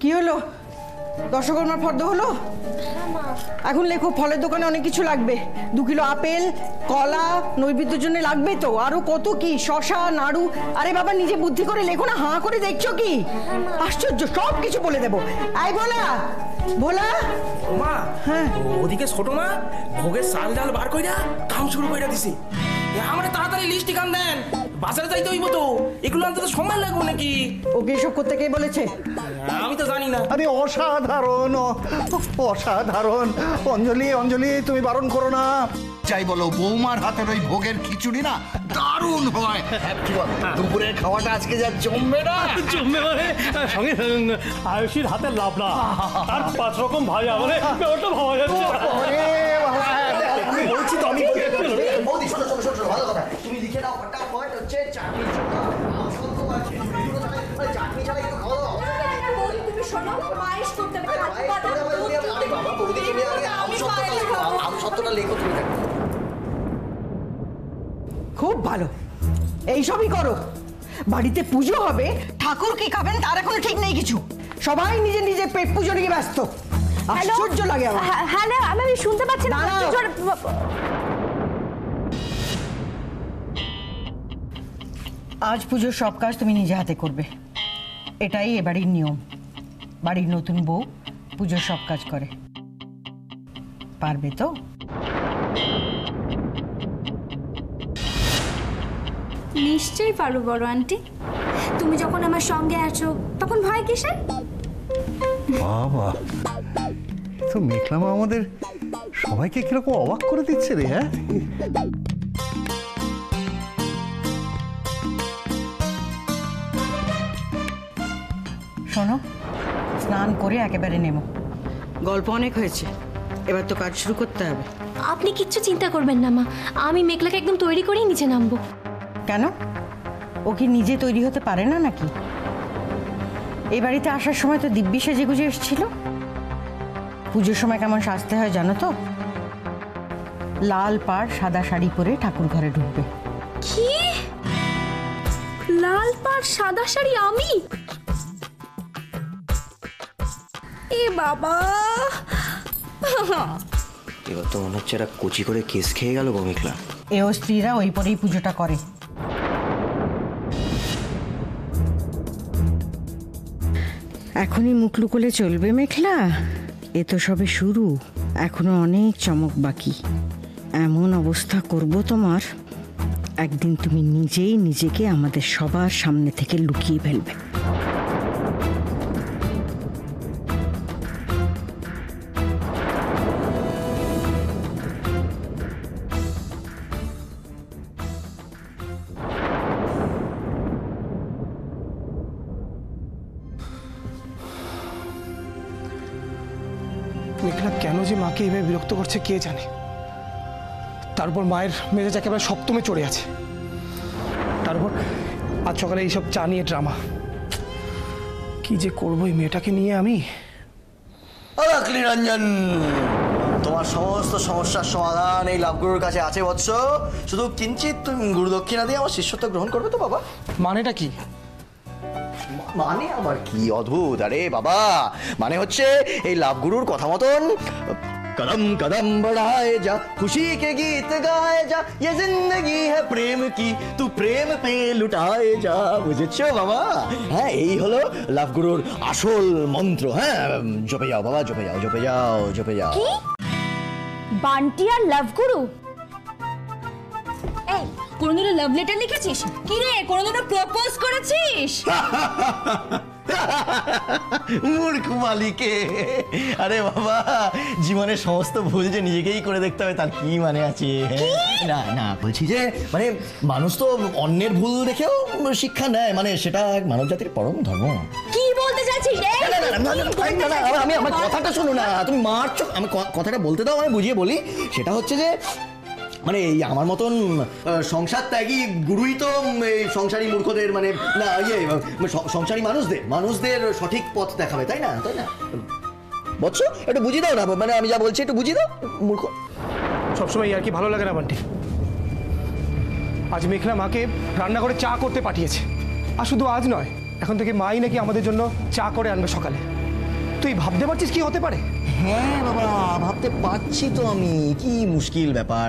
কি হলো? দশকর্মার ফর্দ হলো? এখন লেখো, ফলের দোকানে অনেক কিছু লাগবে। 2 কিলো আপেল, কলা, নৈবেদ্যের জন্য লাগবে তো, আরো কত কি, শশা, নাড়ু। আরে বাবা, নিজে বুদ্ধি করে লেখো না, হাঁ করে দেখছো কি? আশ্চর্য, সব কিছু বলে দেবো। আই ভোলা, ভোলা। মা, হ্যাঁ, ওদিকে ছোট মা ভোগের চাল ডাল বার কইরা কাম শুরু কইরা দিছে। আমরা তাড়াতাড়ি লিস্ট কাম দেন, বাজারে যাইতে হইব তো, এগুলো আনতে তো সময় লাগবে নাকি? ওকে এসব করতে কে বলেছে? আমি তো জানি না। আরে অসাধারণ, অসাধারণ। অঞ্জলি, অঞ্জলি, তুমি বারণ করো না। চাই বলো, বৌমার হাতের ওই ভোগের খিচুড়ি না দারুণ হয়। দুপুরের খাওয়াটা আজকে যা জমবে না। জমবে মানে সঙ্গে আয়ুষীর হাতের লাবড়া আর 5 রকম ভাজা, মানে ব্যাপারটা ভাবা যাচ্ছে। বলছি তো আমি। বৌদি, শোনো শোনো শোনো, ভালো কথা, তুমি লিখে দাও ফটাফট, হচ্ছে চাটনি চোখা, চাটনি ছাড়া একটু খাওয়া দাও। তুমি শোনো, পায়েস করতে হবে, আলু সত্যটা লেখো তুমি। খুব ভালো, এইসবই করো। বাড়িতে পুজো হবে, ঠাকুর কি খাবেন তার এখনো ঠিক নেই কিছু। সবাই নিজে নিজে পেট পুজো নিয়ে ব্যস্ত। আশ্চর্য লাগে আমার। হ্যালো, আমি শুনতে পাচ্ছি না। আজ পুজোর সব কাজ তুমি নিজে হাতে করবে, এটাই এ বাড়ির নিয়ম। বাড়ির নতুন বউ পুজোর সব কাজ করে, পারবে তো? নিশ্চয়ই পারো বড় আন্টি। তুমি যখন আমার সঙ্গে আছো তখন ভয় কিসের? বাবা, তো মেঘলা মা আমাদের সবাইকে কিরকম অবাক করে দিচ্ছে রে। হ্যাঁ, শোনো, স্নান করে একেবারে নেমো। গল্প অনেক হয়েছে, এবার তো কাজ শুরু করতে হবে। আপনি কিচ্ছু চিন্তা করবেন না মা, আমি মেঘলাকে একদম তৈরি করেই নিচে নামবো। কেন? ও কি নিজে তৈরি হতে পারে না নাকি? এই বাড়িতে আসার সময় তো দিব্যি সেজে গুজে এসেছিল। পুজোর সময় কেমন সাজতে হয় জানো তো? লাল পাড় সাদা শাড়ি পরে ঠাকুর ঘরে ঢুকবে। কি? লাল পাড় সাদা শাড়ি আমি? এ বাবা, এবার তো মনে হচ্ছে এরা কচি করে কেস খেয়ে গেল গো মেঘলা। এও স্ত্রীরা ওই পরেই পুজোটা করে। এখনই মুখ লুকোলে চলবে মেঘলা? এ তো সবে শুরু, এখনো অনেক চমক বাকি। এমন অবস্থা করব তোমার, একদিন তুমি নিজেই নিজেকে আমাদের সবার সামনে থেকে লুকিয়ে ফেলবে। মেঘলা কেন যে মাকে এভাবে বিরক্ত করছে কে জানে। তারপর মায়ের মেজাজ একেবারে সপ্তমে চড়ে আছে। তারপর আজ সকালে এইসব চা নিয়ে ড্রামা। কি যে করবো এই মেয়েটাকে নিয়ে আমি। নিরঞ্জন, তোমার সমস্ত সমস্যার সমাধান এই লাভগুরুর কাছে আছে বৎস। শুধু কিঞ্চিত তুমি গুরু দক্ষিণা দিয়ে আমার শিষ্যত্ব গ্রহণ করবে তো বাবা? মানেটা কি? মানে আবার কি অদ্ভুত। আরে বাবা, মানে হচ্ছে এই লাভগুরুর কথা মতন कदम कदम बढ़ाए जा, खुशी के गीत गाए जा, ये जिंदगी है प्रेम की, तू प्रेम पे लुटाए जा। বুঝেছো বাবা? হ্যাঁ, এই হলো লাভগুরুর আসল মন্ত্র। হ্যাঁ, জপে যাও বাবা, জপে যাও, জপে যাও, জপে যাও। কি? বান্টি আর লাভগুরু? এই, কোনোদিনও লাভ লেটার লিখেছিস? কি রে, কোনোদিনও প্রপোজ করেছিস? মূর্খ মালিকে। আরে বাবা, জীবনের সমস্ত ভুল যে নিজেকেই করে দেখতে হবে তার কি মানে আছে? না না, বলছি যে মানে মানুষ তো অন্যের ভুল দেখেও শিক্ষা নেয়, মানে সেটা মানব জাতির পরম ধর্ম। কি বলতে চাইছিস? আমি আমার কথাটা শোনো না, তুমি মারছো। আমি কথাটা বলতে দাও, আমি বুঝিয়ে বলি। সেটা হচ্ছে যে মানে এই আমার মতন সংসার ত্যাগী গুরুই তো এই সংসারী মূর্খদের, মানে না ইয়ে সংসারী মানুষদের সঠিক পথ দেখাবে, তাই না? তাই না বৎস? একটু বুঝিয়ে দাও না, মানে আমি যা বলছি একটু বুঝিয়ে দাও। মূর্খ সবসময় আর কি ভালো লাগে না বান্টি। আজ মেঘলা মাকে রান্না করে চা করতে পাঠিয়েছে। আর শুধু আজ নয়, এখন থেকে মাই নাকি আমাদের জন্য চা করে আনবে সকালে। তুই ভাবতে পারছিস কি হতে পারে? হ্যাঁ বাবা, ভাবতে পারছি তো আমি। কি মুশকিল ব্যাপার,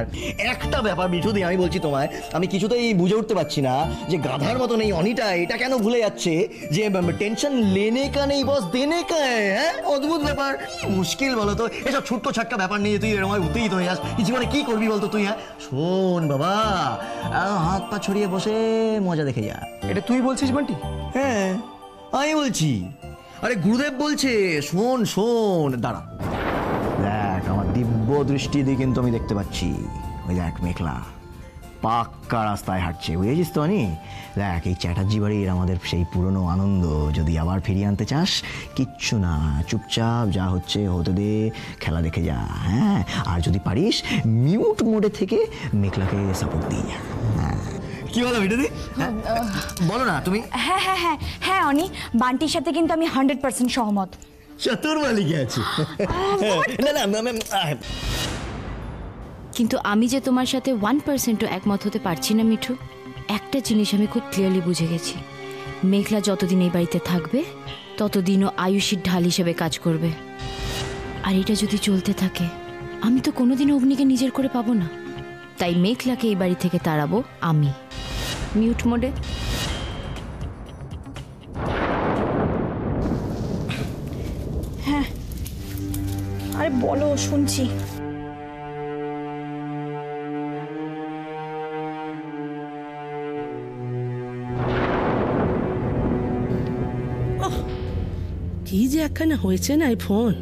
একটা ব্যাপার মিঠুদি আমি বলছি তোমায়, আমি কিছুতেই বুঝে উঠতে পারছি না যে গাধার মতন এই অনিটা এটা কেন ভুলে যাচ্ছে যে টেনশন লেনে কা নেই বস দেনে কা হ্যাঁ। অদ্ভুত ব্যাপার, কি মুশকিল বলো তো। এসব ছোট্ট ছাট্টা ব্যাপার নিয়ে তুই এরকম উত্তেজিত হয়ে যাস, জীবনে কি করবি বলতো তুই? হ্যাঁ শোন বাবা, হাত পা ছড়িয়ে বসে মজা দেখে যা। এটা তুই বলছিস বান্টি? হ্যাঁ আমি বলছি। আরে গুরুদেব বলছে, শোন শোন, দাঁড়া দেখ, আমার দিব্য দৃষ্টি দিয়ে কিন্তু আমি দেখতে পাচ্ছি। ওই দেখ মেঘলা পাক্কা রাস্তায় হাঁটছে, বুঝেছিস তো? আমি দেখ, এই চ্যাটার্জি বাড়ির আমাদের সেই পুরনো আনন্দ যদি আবার ফিরিয়ে আনতে চাস, কিচ্ছু না, চুপচাপ যা হচ্ছে হতে দে, খেলা দেখে যা। হ্যাঁ, আর যদি পারিস মিউট মোডে থেকে মেঘলাকে সাপোর্ট দিয়ে যা। হ্যাঁ, কি বলো মিঠুদি? বলো না তুমি। হ্যাঁ হ্যাঁ হ্যাঁ হ্যাঁ অনি, বান্টির সাথে কিন্তু আমি 100% সহমত। চতুর মালিকে আছে। না না, কিন্তু আমি যে তোমার সাথে 1%ও একমত হতে পারছি না মিঠু। একটা জিনিস আমি খুব ক্লিয়ারলি বুঝে গেছি, মেঘলা যতদিন এই বাড়িতে থাকবে ততদিনও আয়ুষীর ঢাল হিসেবে কাজ করবে। আর এটা যদি চলতে থাকে, আমি তো কোনোদিনও অগ্নিকে নিজের করে পাবো না। তাই মেঘলাকে এই বাড়ি থেকে তাড়াবো আমি, মিউট মোডে। হ্যাঁ, আরে বলো, শুনছি। কি যে একখানা হয়েছে না এই ফোন,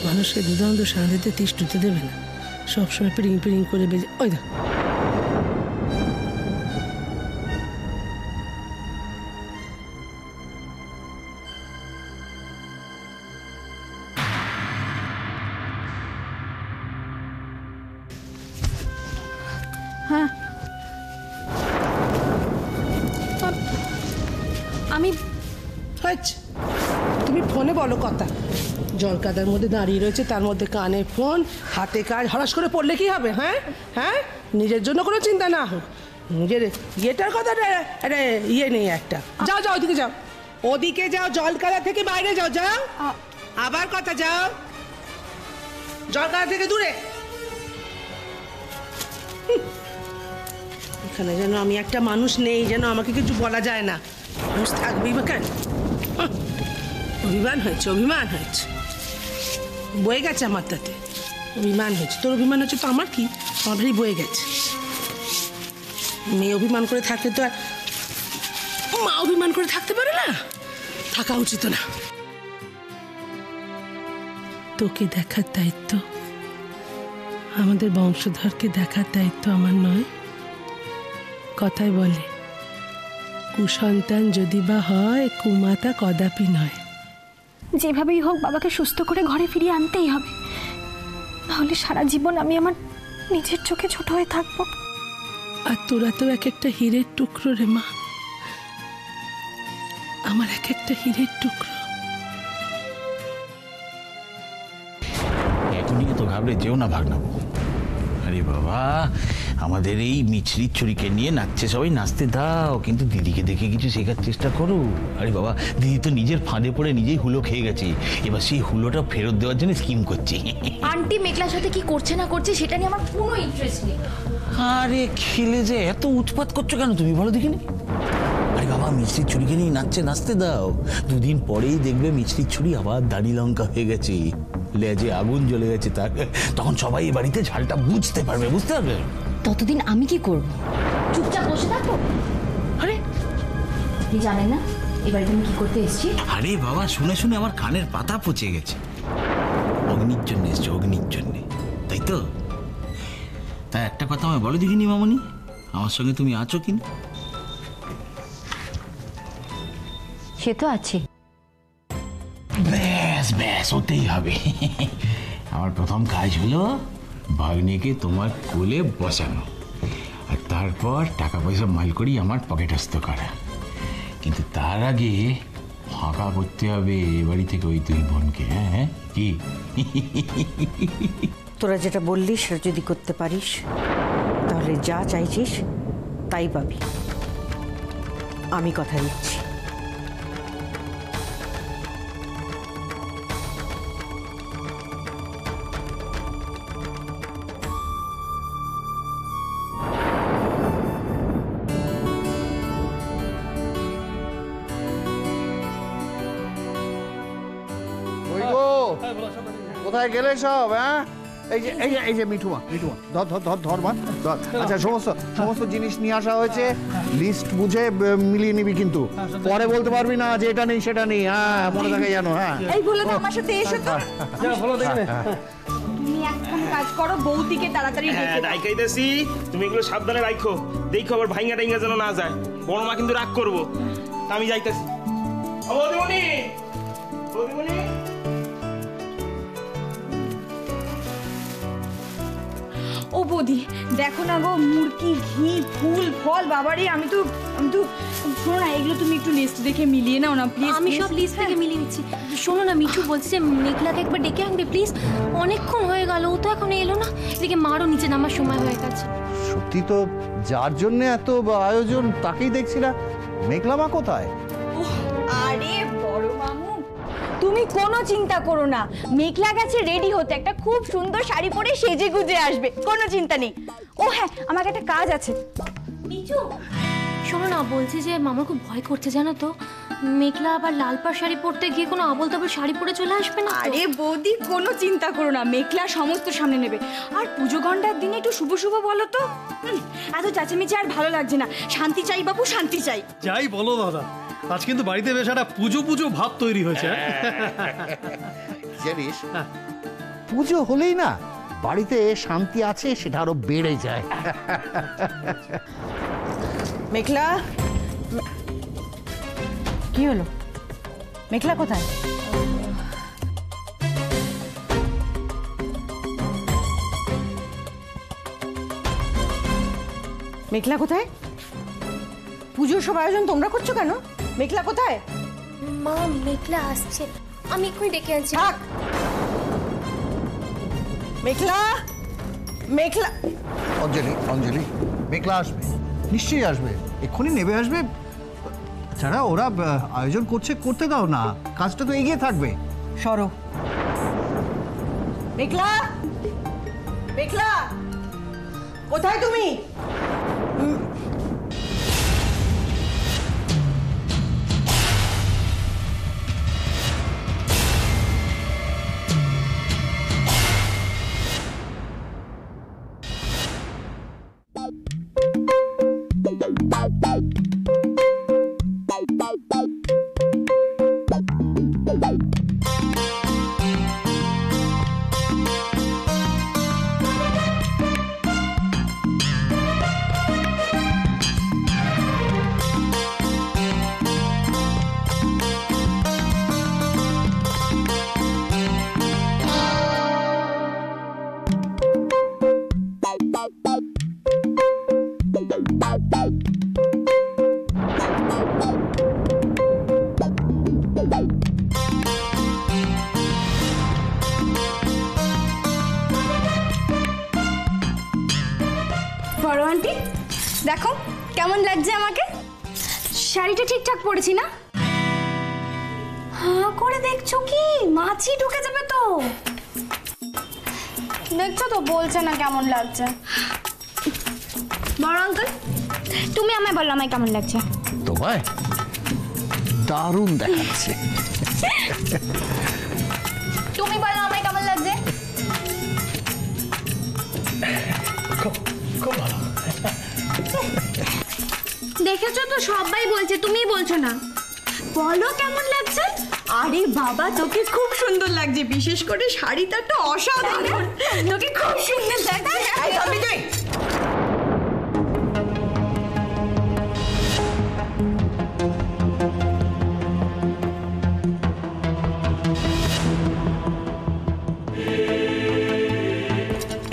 মানুষকে দুর্দান্ত শান্তিতে তিষ্ঠতে দেবে না, সবসময় পিরিং পিরিং করে বেজে। ওই দা হ্যাঁ, আমি হয়েছে, তুমি ফোনে বলো কথা। জল কাদার মধ্যে দাঁড়িয়ে রয়েছে, তার মধ্যে কানে ফোন, হাতে কাজ, হঠাৎ করে পড়লে কি হবে? হ্যাঁ হ্যাঁ, নিজের জন্য কোনো চিন্তা না হোক, নিজের ইয়েটার কথা একটা ইয়ে নেই একটা। যাও যাও, ওদিকে যাও, ওদিকে যাও, জল কাদা থেকে বাইরে যাও, যাও আবার কথা, যাও জল কাদা থেকে দূরে। এখানে যেন আমি একটা মানুষ নেই, যেন আমাকে কিছু বলা যায় না। মানুষ থাকবেই বা কেন? অভিমান হয়েছে, অভিমান হয়েছে, বয়ে গেছে আমার তাতে। অভিমান হয়েছে, তোর অভিমান হচ্ছে তো আমার কি? আমার ভারী বয়ে গেছে। মেয়ে অভিমান করে থাকলে তো আর মা অভিমান করে থাকতে পারে না, থাকা উচিত না। তোকে দেখার দায়িত্ব, আমাদের বংশধরকে দেখার দায়িত্ব আমার নয়? কথায় বলে, কুসন্তান যদি বা হয়, কুমাতা কদাপি নয়। যেভাবেই হোক বাবাকে সুস্থ করে ঘরে ফিরিয়ে আনতেই হবে, নাহলে সারা জীবন আমি আমার নিজের চোখে ছোট হয়ে থাকবো। আর তোরা তো এক একটা হীরের টুকরো রে মা, আমার এক একটা হীরের টুকরো। এখনই তো ঘাবড়ে যেও না ভাগনাবো। আরে বাবা, আমাদের এই মিছরির চুরিকে নিয়ে নাচছে সবাই, নাচতে দাও, কিন্তু দিদিকে দেখে কিছু শেখার চেষ্টা করো। আরে বাবা, দিদি তো নিজের ফাঁদে পড়ে নিজেই হুলো খেয়ে গেছে, এবার সেই হুলোটা ফেরত দেওয়ার জন্য স্কিম করছে। আন্টি মেঘলার সাথে কি করছে না করছে সেটা নিয়ে আমার কোনো ইন্টারেস্ট নেই। আরে খেলে যে এত উৎপাত করছো কেন তুমি, বলো দেখিনি? আরে বাবা, মিছরির চুরিকে নিয়ে নাচছে, নাচতে দাও। দুদিন পরেই দেখবে মিছরির চুরি আবার দাড়ি লঙ্কা হয়ে গেছে, লেজে আগুন জ্বলে গেছে তার, তখন সবাই এই বাড়িতে ঝালটা বুঝতে পারবে, বুঝতে পারবে। ততদিন আমি কি করব? চুপচাপ বসে থাকবো? আরে আপনি জানেন না এই বাড়িতে আমি কি করতে এসেছি? আরে বাবা, শুনে শুনে আমার কানের পাতা পচে গেছে। অগ্নির জন্য এসছে, অগ্নির জন্যে, তাই তো? তাই একটা কথা আমায় বলো দেখিনি মামনি, আমার সঙ্গে তুমি আছো কিনা? সে তো আছে। ব্যাস ব্যাস, ওতেই হবে। আমার প্রথম কাজ হলো ভাগ্নিকে তোমার কোলে বসানো, আর তারপর টাকা পয়সা মাইল করি আমার পকেটস্থ করা। কিন্তু তার আগে ফাঁকা করতে হবে এ বাড়ি থেকে ওই দুই বোনকে। হ্যাঁ কি? তোরা যেটা বললি সেটা যদি করতে পারিস, তাহলে যা চাইছিস তাই পাবি, আমি কথা দিচ্ছি। কোথায় গেলে সব? হ্যাঁ, এই যে মিঠুমা, ধর মা, ধর। আচ্ছা, সমস্ত জিনিস নিয়ে আসা হয়েছে, লিস্ট বুঝে মিলিয়ে নিবি, কিন্তু পরে বলতে পারবি না যে এটা নেই সেটা নেই। হ্যাঁ, মনে থাকে জানো। হ্যাঁ, এই বলে তো আমার সাথে এসো তো। তুমি এখন কাজ করো, বৌদিকে তাড়াতাড়ি ডেকে দাও। রাইখাইতেছি, তুমি এগুলো সাবধানে রাখো, দেখো আবার ভাইঙ্গা টাইঙ্গা যেন না যায়। বড় মা কিন্তু রাগ করবো। আমি যাইতেছি। বৌদিমণি, বৌদিমণি। ও বৌদি দেখো না গো, মুরগি, ঘি, ফুল, ফল, বাবারে আমি তো শোনো না, এগুলো তুমি একটু লিস্ট দেখে মিলিয়ে নাও না প্লিজ। আমি সব লিস্ট থেকে মিলিয়ে নিচ্ছি। শোনো না, মিঠু বলছে যে মেঘলাকে একবার ডেকে আনবে প্লিজ, অনেকক্ষণ হয়ে গেল, ও তো এখন এলো না। এদিকে মারও নিচে নামার সময় হয়ে গেছে। সত্যি তো, যার জন্য এত আয়োজন তাকেই দেখছি না। মেঘলা মা কোথায়? আরে বড় মামু, তুমি কোনো চিন্তা করো না, মেঘলা গেছে রেডি হতে, একটা খুব সুন্দর শাড়ি পরে সেজে গুজে আসবে, কোনো চিন্তা নেই। ও হ্যাঁ, আমার একটা কাজ আছে। মিঠু শোনো না, বলছি যে মামার খুব ভয় করছে জানো তো, মেঘলা আবার লাল পাড় শাড়ি পরতে গিয়ে কোনো আবল তাবল শাড়ি পরে চলে আসবে না। আরে বৌদি কোনো চিন্তা করো না, মেঘলা সমস্ত সামনে নেবে। আর পুজো ঘন্টার দিনে একটু শুভ শুভ বলো তো, এত চেঁচামেচি আর ভালো লাগছে না। শান্তি চাই বাবু, শান্তি চাই। যাই বলো দাদা, আজ কিন্তু বাড়িতে বেশ একটা পুজো পুজো ভাব তৈরি হয়েছে। জানিস, পুজো হলেই না বাড়িতে শান্তি আছে সেটা আরো বেড়ে যায়। মেঘলা, কি হলো? মেঘলা কোথায়? মেঘলা কোথায়? পুজোর সব আয়োজন তোমরা করছো কেন? মেঘলা কোথায়? মা মেঘলা আসছে, আমি এক্ষুনি ডেকে আনছি। থাক। মেঘলা, মেঘলা। অঞ্জলি, মেঘলা আসবে, নিশ্চয়ই আসবে, এক্ষুনি নেবে আসবে। ছাড়া ওরা আয়োজন করতে দাও না, কাজটা তো এগিয়ে থাকবে। সরো। মেঘলা, মেঘলা কোথায় তুমি? বড় আন্টি দেখো কেমন লাগছে আমাকে, শাড়িটা ঠিকঠাক পরেছি না? হ্যাঁ করে দেখছো কি, মাছি ঢুকে যাবে তো। দেখছো তো, বলছে না কেমন লাগছে। বড় আঙ্কেল তুমি আমায় বলো আমায় কেমন লাগছে। তোমায় দারুণ দেখাচ্ছে। তুমি বলো আমায় কেমন লাগছে। দেখেছো তো, সবাই বলছে, তুমি বলছো না। বলো কেমন লাগছে। আরে বাবা তোকে খুব সুন্দর লাগছে, বিশেষ করে শাড়িটা তো অসাধারণ, তোকে খুব সুন্দর লাগছে।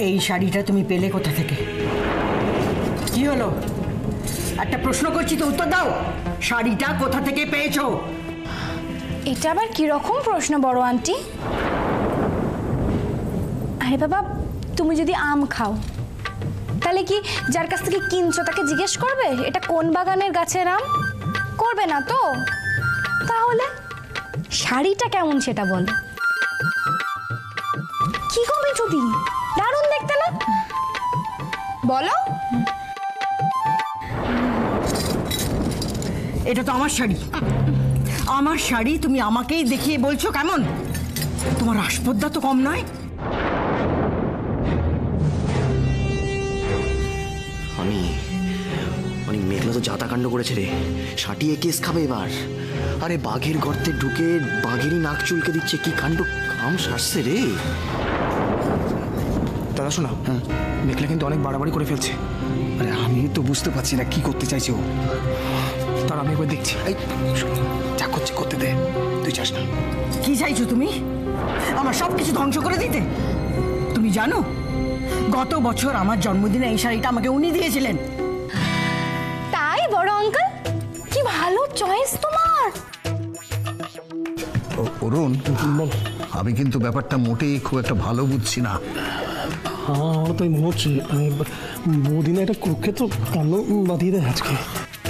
এই শাড়িটা তুমি পেলে কোথা থেকে? কি হলো? একটা প্রশ্ন করছি তো উত্তর দাও। শাড়িটা কোথা থেকে পেয়েছো? এটা আবার কিরকম প্রশ্ন বড় আন্টি? আরে বাবা, তুমি যদি আম খাও তাহলে কি যার কাছ থেকে কিনছো তাকে জিজ্ঞেস করবে এটা কোন বাগানের গাছের আম? করবে না তো। তাহলে শাড়িটা কেমন সেটা বলো। কি করবে যদি দারুণ দেখতে না, বলো। এটা তো আমার শাড়ি, আমার শাড়ি তুমি আমাকেই দেখিয়ে বলছো কেমন? তোমার আসপদ্দা তো কম নয়। আমি মেঘলা তো যাতাকাণ্ড করেছে রে, সাটিয়ে কেস খাবে এবার। আরে বাঘের গর্তে ঢুকে বাঘেরই নাক চুলকে দিচ্ছে, কি কাণ্ড, কাম সারছে রে। দাদা শোনা, হ্যাঁ, মেঘলা কিন্তু অনেক বাড়াবাড়ি করে ফেলছে। আরে আমি তো বুঝতে পারছি না কি করতে চাইছে ও, তার আমি একবার দেখছি। এই যা করছে করতে দে, তুই চাস না। কি চাইছো তুমি? আমার সব কিছু ধ্বংস করে দিতে? তুমি জানো গত বছর আমার জন্মদিনে এই শাড়িটা আমাকে উনি দিয়েছিলেন। তাই বড় আঙ্কেল, কি ভালো চয়েস তোমার। অরুণ, আমি কিন্তু ব্যাপারটা মোটেই খুব একটা ভালো বুঝছি না। হ্যাঁ, আমার তো মনে হচ্ছে বৌদিনা এটা কুরুক্ষেত্র কাণ্ড বাঁধিয়ে দেয় আজকে।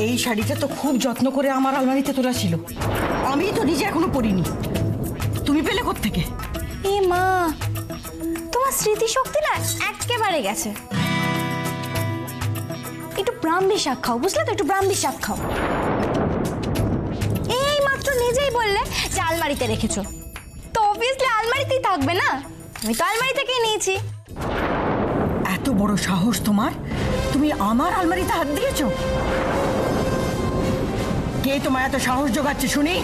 এই শাড়িটা তো খুব যত্ন করে আমার আলমারিতে তোলা ছিল, আমি তো নিজে এখনো পরিনি। তুমি পেলে কোত্থেকে? এ মা, তোমার স্মৃতিশক্তি না একেবারে গেছে। একটু ব্রাহ্মী শাক খাও, বুঝলে তো, একটু ব্রাহ্মী শাক খাও। এই মাত্র নিজেই বললে যে আলমারিতে রেখেছো, তো অবভিয়াসলি আলমারিতেই থাকবে না। আমি তো আলমারি থেকেই নিয়েছি। এত বড় সাহস তোমার, তুমি আমার আলমারিতে হাত দিয়েছো? কে তোমার এত সাহস জোগাচ্ছে শুনি?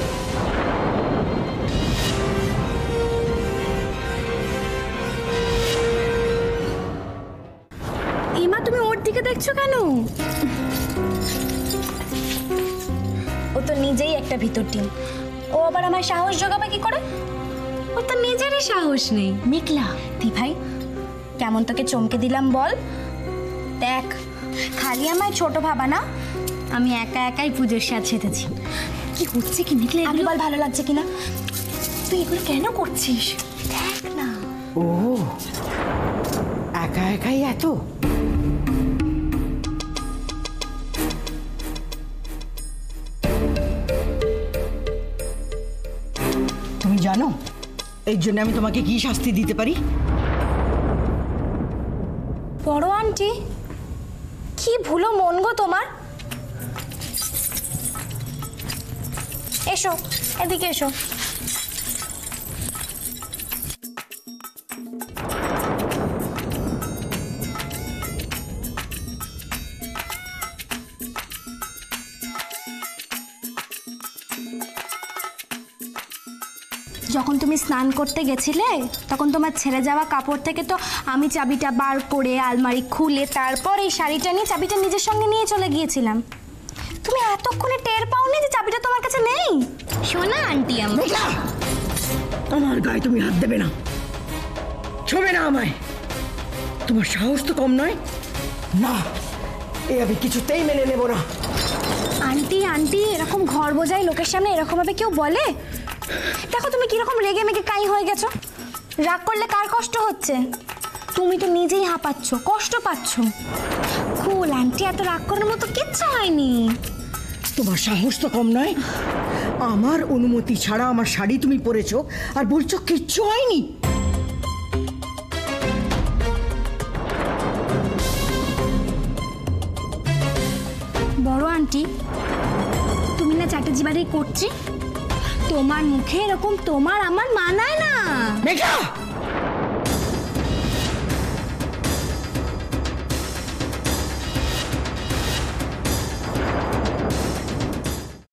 এমা, তুমি ওর দিকে দেখছো কেন? ও তো নিজেই একটা ভিতর টিম, ও আবার আমার সাহস জোগাবে কি করে? ও তো নিজেরই সাহস নেই। মেঘলা দি ভাই, কেমন তোকে চমকে দিলাম বল? দেখ, খালি আমায় ছোট ভাবা না, আমি একা একাই পুজোর সাজ সেজেছি। কি হচ্ছে কি মেঘলা? আমি বল, ভালো লাগছে কিনা? তুই এগুলো কেন করছিস? দেখ না। ও একা একাই এত? তুমি জানো এর জন্য আমি তোমাকে কি শাস্তি দিতে পারি? বড় আন্টি, কি ভুলো মন গো তোমার। এসো, এদিকে এসো। যখন তুমি স্নান করতে গেছিলে তখন তোমার ছেড়ে যাওয়া কাপড় থেকে তো আমি চাবিটা বার করে আলমারি খুলে তারপর এই শাড়িটা নিয়ে চাবিটা নিজের সঙ্গে নিয়ে চলে গিয়েছিলাম। তুমি এতক্ষণে টের পাওনি যে চাবিটা তোমার কাছে নেই? শোনা আন্টি, আমার গায়ে তুমি হাত দেবে না, ছবে না আমায়। তোমার সাহস তো কম নয়। না, এ আমি কিছুতেই মেনে নেব না। আন্টি আন্টি, এরকম ঘর বোঝাই লোকের সামনে এরকম ভাবে কেউ বলে? দেখো তুমি কিরকম রেগে মেগে কাই হয়ে গেছো। রাগ করলে কার কষ্ট হচ্ছে? তুমি তো নিজেই হাঁপাচ্ছ, কষ্ট পাচ্ছ। কুল আন্টি, এত রাগ করার মতো কিচ্ছু হয়নি। তোমার সাহস তো কম নয়। আমার অনুমতি ছাড়া আমার শাড়ি তুমি পরেছো আর বলছো কিচ্ছু হয়নি। বড় আন্টি, তুমি না চ্যাটার্জি বাড়ি করছি, তোমার মুখে এরকম তোমার আমার মানায় না। মেঘা!